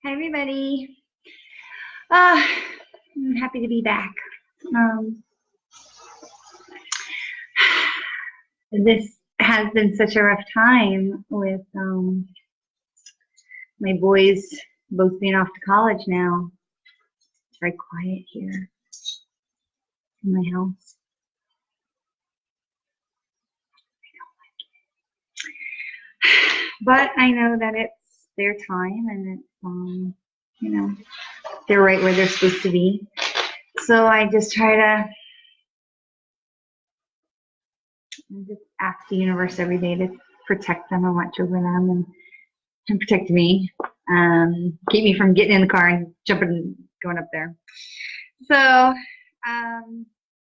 Hi, everybody. I'm happy to be back. Um, this has been such a rough time with my boys both being off to college now. It's very quiet here in my house. But I know that it's their time and it's, they're right where they're supposed to be. So I just try to just ask the universe every day to protect them and watch over them and protect me. Keep me from getting in the car and jumping and going up there. So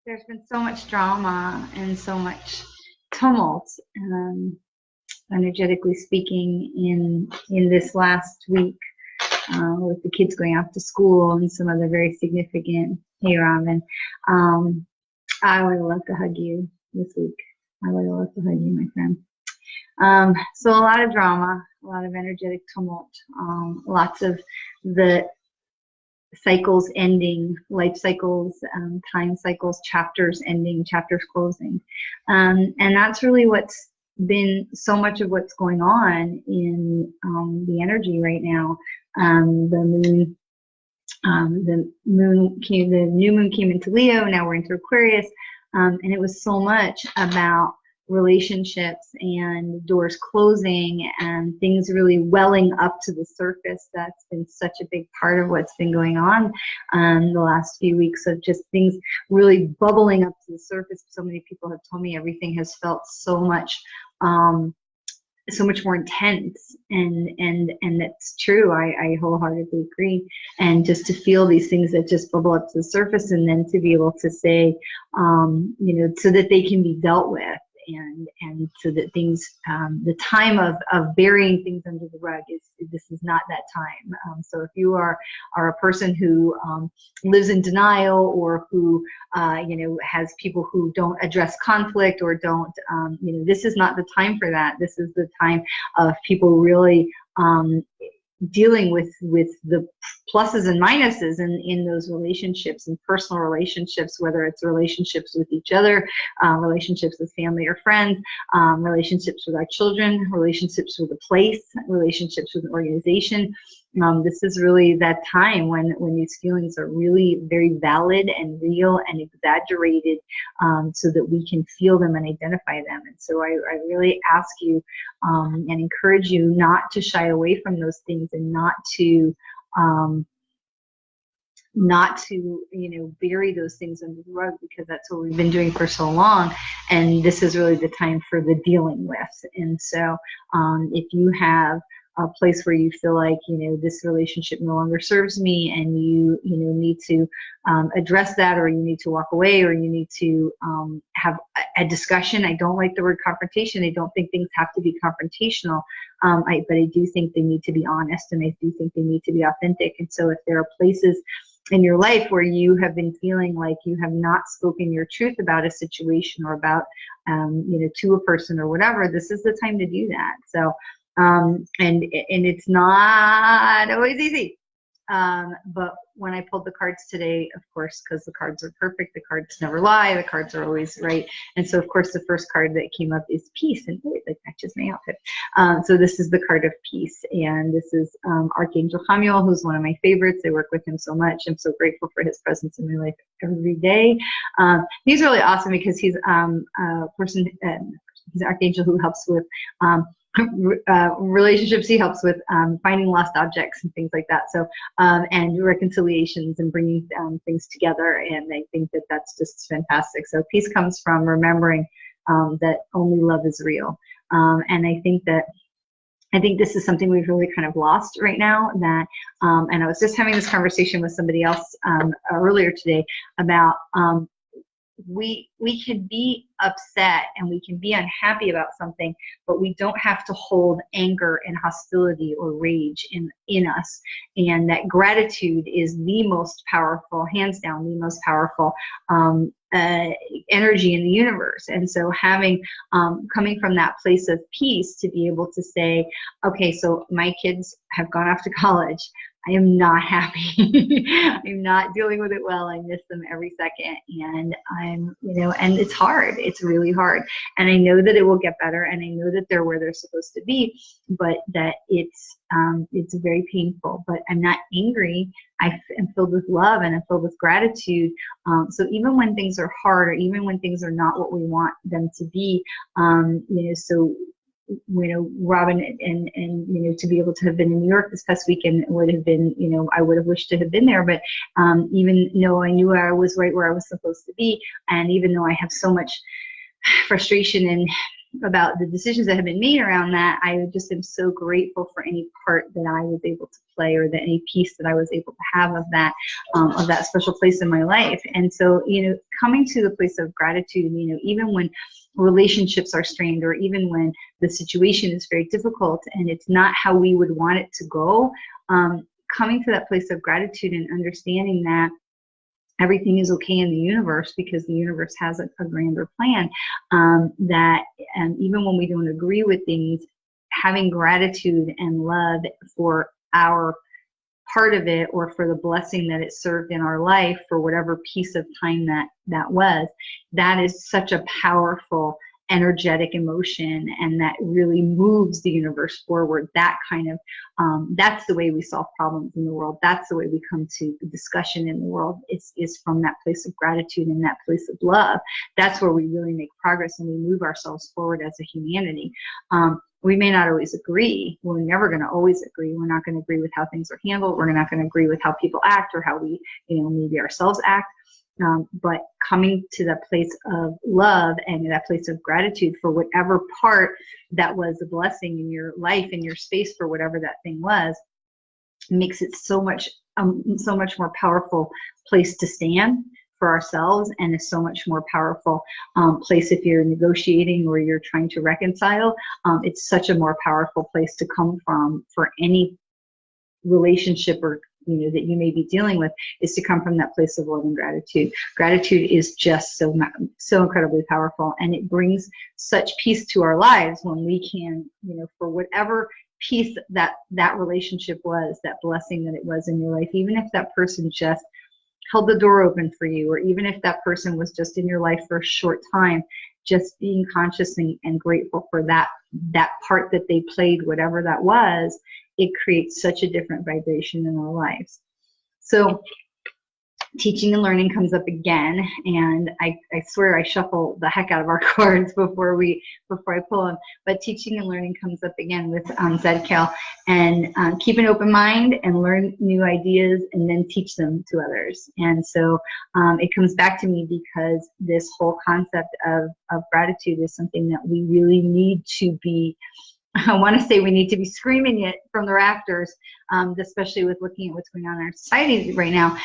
there's been so much drama and so much tumult, energetically speaking, in this last week with the kids going off to school and some other very significant. Hey, Robin, I would love to hug you this week. I would love to hug you, my friend. So a lot of drama, a lot of energetic tumult, lots of the cycles ending, life cycles, time cycles, chapters ending, chapters closing. And that's really what's been so much of what's going on in the energy right now. The new moon came into Leo, now we're into Aquarius. And it was so much about relationships and doors closing and things really welling up to the surface. That's been such a big part of what's been going on the last few weeks, of just things really bubbling up to the surface. So many people have told me everything has felt so much more intense, and that's true. I wholeheartedly agree. And just to feel these things that just bubble up to the surface, and then to be able to say, so that they can be dealt with, and so that things, the time of burying things under the rug this is not that time. So if you are a person who lives in denial, or who has people who don't address conflict, or don't, this is not the time for that. This is the time of people really dealing with the pluses and minuses in those relationships, and personal relationships, whether it's relationships with each other, relationships with family or friends, relationships with our children, relationships with a place, relationships with an organization. This is really that time when these feelings are really very valid and real and exaggerated, so that we can feel them and identify them. And so I really ask you and encourage you not to shy away from those things, and not to bury those things under the rug, because that's what we've been doing for so long. And this is really the time for the dealing with. And so if you have a place where you feel like, this relationship no longer serves me, and you need to address that, or you need to walk away, or you need to have a discussion. I don't like the word confrontation. I don't think things have to be confrontational, but I do think they need to be honest, and I do think they need to be authentic. And so if there are places in your life where you have been feeling like you have not spoken your truth about a situation, or about to a person or whatever, this is the time to do that. So and it's not always easy. But when I pulled the cards today, of course, because the cards are perfect, the cards never lie, the cards are always right. And so, of course, the first card that came up is peace, and it matches my outfit. So this is the card of peace, and this is Archangel Chamuel, who's one of my favorites. I work with him so much. I'm so grateful for his presence in my life every day. He's really awesome because he's a person, he's an archangel who helps with relationships. He helps with finding lost objects and things like that. So and reconciliations and bringing things together. And I think that that's just fantastic. So peace comes from remembering that only love is real. And I think this is something we've really kind of lost right now. That and I was just having this conversation with somebody else earlier today about we can be upset and we can be unhappy about something, but we don't have to hold anger and hostility or rage in us. And that gratitude is the most powerful, hands down, the most powerful energy in the universe. And so having, coming from that place of peace, to be able to say, okay, so my kids have gone off to college. I am not happy. I'm not dealing with it well. I miss them every second. And and it's hard. It's really hard. And I know that it will get better. And I know that they're where they're supposed to be, but that it's very painful. But I'm not angry. I am filled with love and I'm filled with gratitude. So even when things are hard, or even when things are not what we want them to be, Robin and to be able to have been in New York this past weekend would have been, I would have wished to have been there, but even though I knew I was right where I was supposed to be, and even though I have so much frustration and about the decisions that have been made around that, I just am so grateful for any part that I was able to play, or that any piece that I was able to have of that special place in my life. And so, coming to the place of gratitude, even when relationships are strained, or even when the situation is very difficult and it's not how we would want it to go, coming to that place of gratitude and understanding that everything is okay in the universe, because the universe has a grander plan, that even when we don't agree with things, having gratitude and love for our part of it, or for the blessing that it served in our life, for whatever piece of time that was, that is such a powerful energetic emotion, and that really moves the universe forward. That kind of that's the way we solve problems in the world. That's the way we come to the discussion in the world, is from that place of gratitude and that place of love. That's where we really make progress and we move ourselves forward as a humanity. We may not always agree. We're never going to always agree. We're not going to agree with how things are handled. We're not going to agree with how people act, or how we, maybe ourselves act. But coming to that place of love and that place of gratitude for whatever part that was a blessing in your life, in your space, for whatever that thing was, makes it so much more powerful place to stand for ourselves, and is so much more powerful place if you're negotiating or you're trying to reconcile. It's such a more powerful place to come from for any relationship or that you may be dealing with, is to come from that place of love and gratitude. Gratitude is just so incredibly powerful, and it brings such peace to our lives when we can, for whatever piece that relationship was, that blessing that it was in your life, even if that person just held the door open for you, or even if that person was just in your life for a short time, just being conscious and grateful for that part that they played, whatever that was, it creates such a different vibration in our lives. So teaching and learning comes up again, and I swear I shuffle the heck out of our cards before I pull them. But teaching and learning comes up again with Zedkel, and keep an open mind and learn new ideas, and then teach them to others. And so it comes back to me, because this whole concept of gratitude is something that we really need to be. I want to say we need to be screaming it from the rafters, especially with looking at what's going on in our society right now.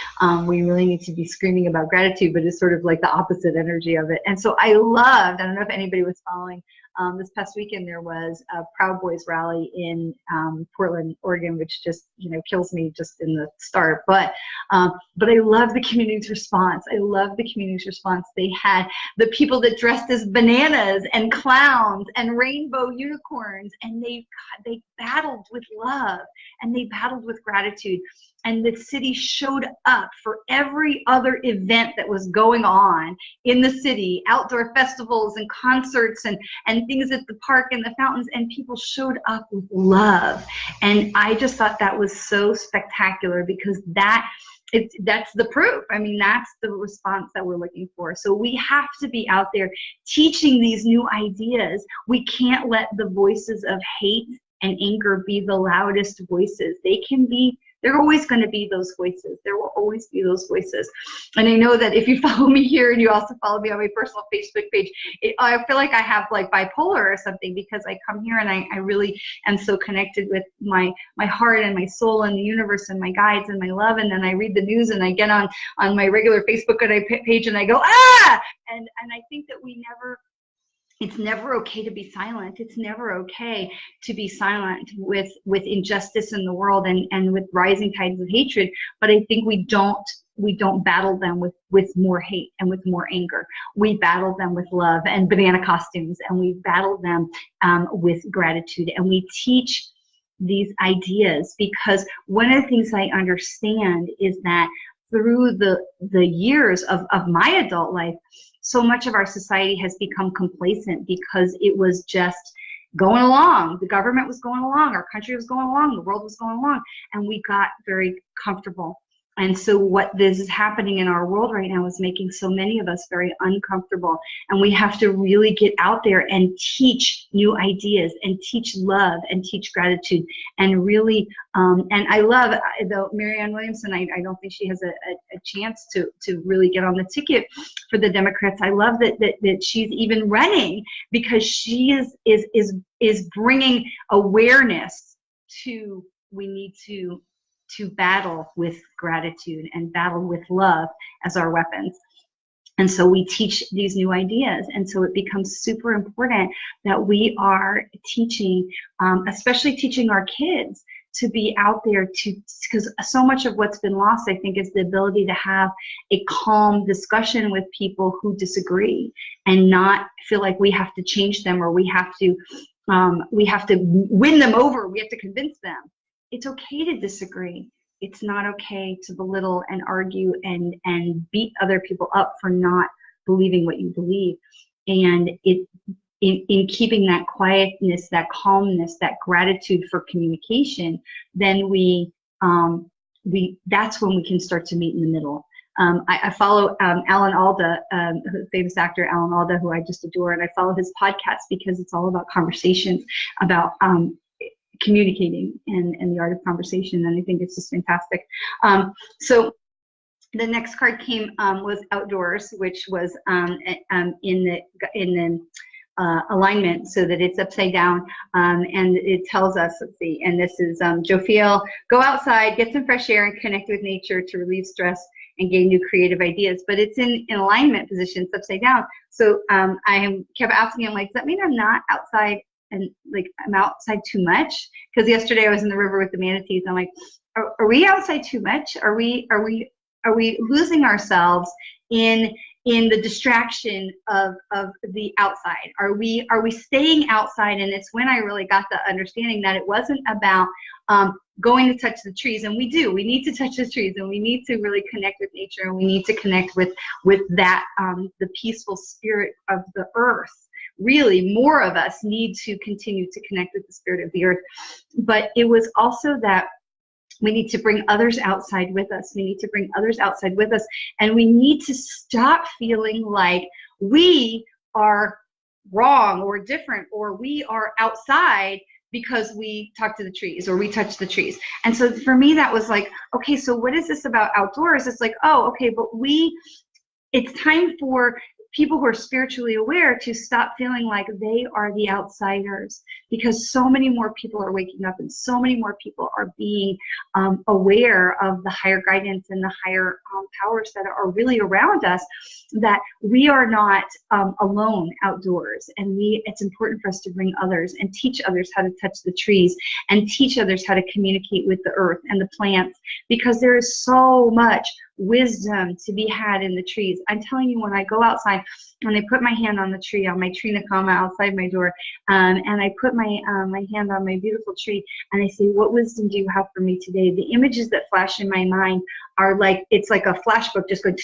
We really need to be screaming about gratitude, but it's sort of like the opposite energy of it. And so I don't know if anybody was following, this past weekend there was a Proud Boys rally in Portland, Oregon, which just kills me just in the start. But I love the community's response. They had the people that dressed as bananas and clowns and rainbow unicorns, and they battled with love, and they battled with gratitude. And the city showed up for every other event that was going on in the city, outdoor festivals and concerts and things at the park and the fountains, and people showed up with love. And I just thought that was so spectacular, because that's the proof. I mean, that's the response that we're looking for. So we have to be out there teaching these new ideas. We can't let the voices of hate and anger be the loudest voices. They're always going to be those voices. There will always be those voices. And I know that if you follow me here and you also follow me on my personal Facebook page, I feel like I have like bipolar or something, because I come here and I really am so connected with my heart and my soul and the universe and my guides and my love. And then I read the news and I get on my regular Facebook page and I go, ah! And I think that it's never okay to be silent. It's never okay to be silent with injustice in the world and with rising tides of hatred. But I think we don't battle them with more hate and with more anger. We battle them with love and banana costumes, and we battle them with gratitude. And we teach these ideas, because one of the things I understand is that through the years of my adult life, so much of our society has become complacent because it was just going along. The government was going along, our country was going along, the world was going along, and we got very comfortable. And so what this is happening in our world right now is making so many of us very uncomfortable. And we have to really get out there and teach new ideas and teach love and teach gratitude. And really, and I love, though Marianne Williamson, I don't think she has a chance to really get on the ticket for the Democrats. I love that she's even running, because she is bringing awareness to, we need to battle with gratitude and battle with love as our weapons. And so we teach these new ideas. And so it becomes super important that we are teaching, especially teaching our kids, to be out there, because so much of what's been lost, I think, is the ability to have a calm discussion with people who disagree, and not feel like we have to change them, or we have to win them over, we have to convince them. It's okay to disagree. It's not okay to belittle and argue and beat other people up for not believing what you believe. And in keeping that quietness, that calmness, that gratitude for communication, then that's when we can start to meet in the middle. I follow Alan Alda, famous actor Alan Alda, who I just adore, and I follow his podcast because it's all about conversations, about communicating and the art of conversation, and I think it's just fantastic. So the next card came was outdoors, which was in the alignment, so that it's upside down, and it tells us, let's see, and this is Jophiel, go outside, get some fresh air, and connect with nature to relieve stress and gain new creative ideas. But it's in alignment position, it's upside down. So I kept asking him, like, does that mean I'm not outside, and like I'm outside too much? Because yesterday I was in the river with the manatees. I'm like, are we outside too much? Are we losing ourselves in the distraction of the outside? Are we staying outside? And it's when I really got the understanding that it wasn't about going to touch the trees, and we need to touch the trees, and we need to really connect with nature, and we need to connect with that the peaceful spirit of the earth. Really, more of us need to continue to connect with the spirit of the earth. But it was also that we need to bring others outside with us. We need to bring others outside with us. And we need to stop feeling like we are wrong or different, or we are outside because we talk to the trees or we touch the trees. And so for me, that was like, okay, so what is this about outdoors? It's like, oh, okay, but it's time for people who are spiritually aware to stop feeling like they are the outsiders, because so many more people are waking up, and so many more people are being aware of the higher guidance and the higher powers that are really around us, that we are not alone outdoors. And it's important for us to bring others and teach others how to touch the trees, and teach others how to communicate with the earth and the plants, because there is so much wisdom to be had in the trees. I'm telling you, when I go outside and I put my hand on the tree, on my tree nakama outside my door, and I put my hand on my beautiful tree, and I say, what wisdom do you have for me today? The images that flash in my mind are like, it's like a flashbook just going,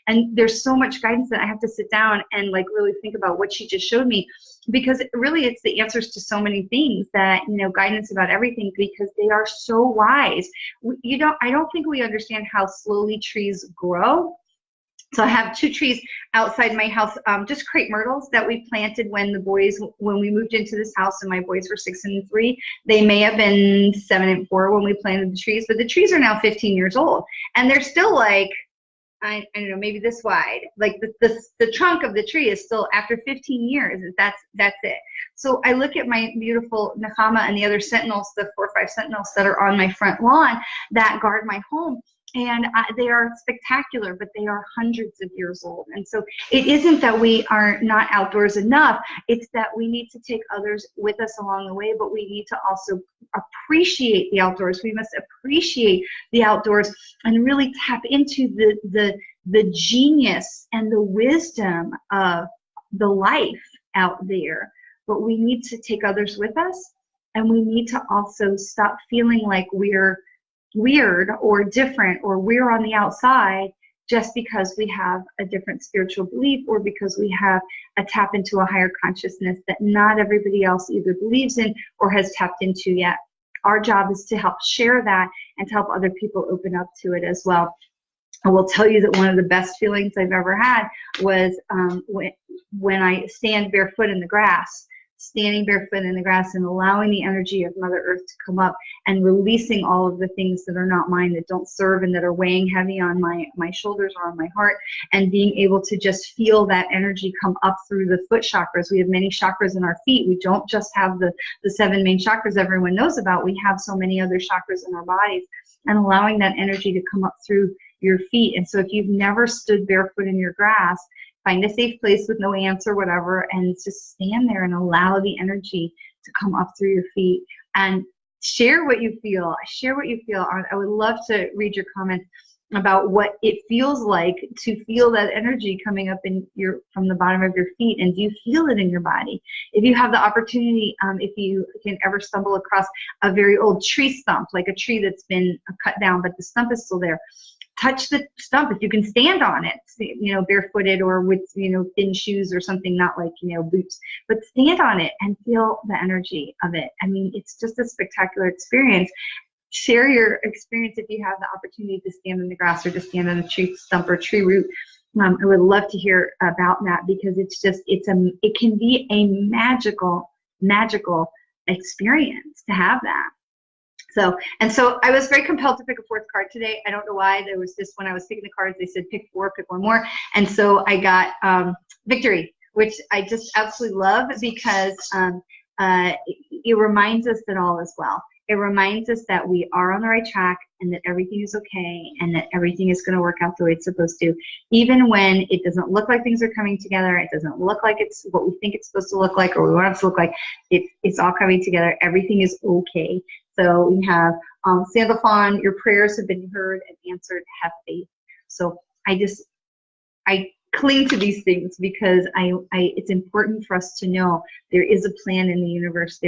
and there's so much guidance that I have to sit down and like really think about what she just showed me, because really it's the answers to so many things, that, you know, guidance about everything, because they are so wise. I don't think we understand how slowly trees grow. So I have 2 trees outside my house, just crepe myrtles that we planted when we moved into this house, and my boys were 6 and 3. They may have been 7 and 4 when we planted the trees, but the trees are now 15 years old, and they're still like, I don't know, maybe this wide. Like the trunk of the tree is still, after 15 years, that's it. So I look at my beautiful nakama and the other sentinels, the 4 or 5 sentinels that are on my front lawn that guard my home. And they are spectacular, but they are hundreds of years old. And so it isn't that we are not outdoors enough. It's that we need to take others with us along the way, but we need to also appreciate the outdoors. We must appreciate the outdoors and really tap into the genius and the wisdom of the life out there. But we need to take others with us. And we need to also stop feeling like we're weird or different or we're on the outside just because we have a different spiritual belief or because we have a tap into a higher consciousness that not everybody else either believes in or has tapped into yet. Our job is to help share that and to help other people open up to it as well. I will tell you that one of the best feelings I've ever had was when I stand barefoot in the grass, standing barefoot in the grass and allowing the energy of Mother Earth to come up and releasing all of the things that are not mine, that don't serve, and that are weighing heavy on my shoulders or on my heart, and being able to just feel that energy come up through the foot chakras. We have many chakras in our feet. We don't just have the 7 main chakras everyone knows about. We have so many other chakras in our bodies, and allowing that energy to come up through your feet. And so if you've never stood barefoot in your grass, find a safe place with no ants or whatever, and just stand there and allow the energy to come up through your feet and share what you feel. Share what you feel. I would love to read your comments about what it feels like to feel that energy coming up in from the bottom of your feet, and do you feel it in your body? If you have the opportunity, if you can ever stumble across a very old tree stump, like a tree that's been cut down but the stump is still there, touch the stump. If you can stand on it, barefooted or with, thin shoes or something, not like, boots, but stand on it and feel the energy of it. I mean, it's just a spectacular experience. Share your experience if you have the opportunity to stand in the grass or to stand on a tree stump or tree root. I would love to hear about that, because it can be a magical experience to have that. So I was very compelled to pick a 4th card today. I don't know why. There was just, when I was picking the cards, they said pick 4, pick one more. And so I got victory, which I just absolutely love, because it reminds us that all is well. It reminds us that we are on the right track and that everything is okay and that everything is going to work out the way it's supposed to. Even when it doesn't look like things are coming together, it doesn't look like it's what we think it's supposed to look like or we want it to look like, it's all coming together. Everything is okay. So we have Sandalphon, your prayers have been heard and answered, have faith. So I cling to these things because it's important for us to know there is a plan in the universe.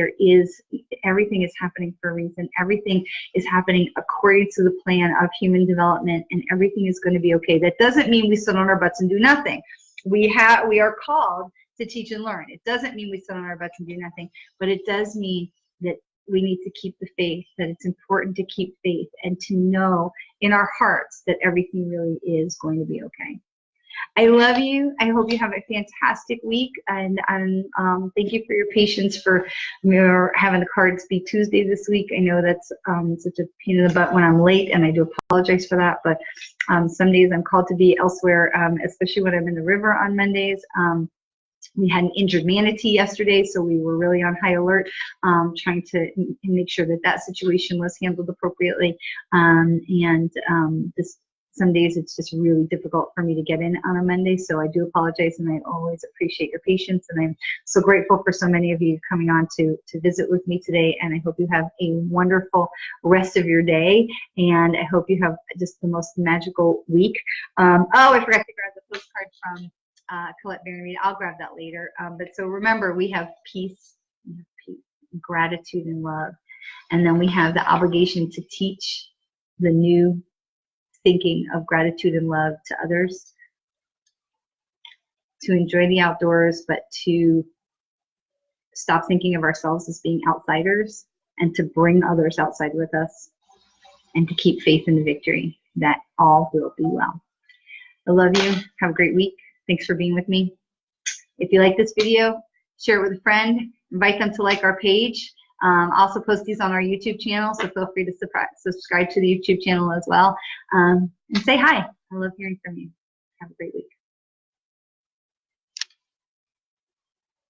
Everything is happening for a reason. Everything is happening according to the plan of human development, and everything is going to be okay. That doesn't mean we sit on our butts and do nothing. We are called to teach and learn. It doesn't mean we sit on our butts and do nothing, but it does mean that we need to keep the faith, that it's important to keep faith and to know in our hearts that everything really is going to be okay. I love you. I hope you have a fantastic week, and thank you for your patience for having the cards be Tuesday this week. I know that's such a pain in the butt when I'm late, and I do apologize for that, but some days I'm called to be elsewhere, especially when I'm in the river on Mondays. We had an injured manatee yesterday, so we were really on high alert, trying to make sure that situation was handled appropriately. Some days it's just really difficult for me to get in on a Monday, so I do apologize, and I always appreciate your patience, and I'm so grateful for so many of you coming on to visit with me today, and I hope you have a wonderful rest of your day, and I hope you have just the most magical week. I forgot to grab the postcard from Colette Barron. I'll grab that later. But so remember, we have peace, gratitude, and love, and then we have the obligation to teach the new thinking of gratitude and love to others, to enjoy the outdoors, but to stop thinking of ourselves as being outsiders and to bring others outside with us, and to keep faith in the victory that all will be well. I love you. Have a great week. Thanks for being with me. If you like this video, share it with a friend, invite them to like our page. I'll also post these on our YouTube channel, so feel free to subscribe to the YouTube channel as well. And say hi. I love hearing from you. Have a great week.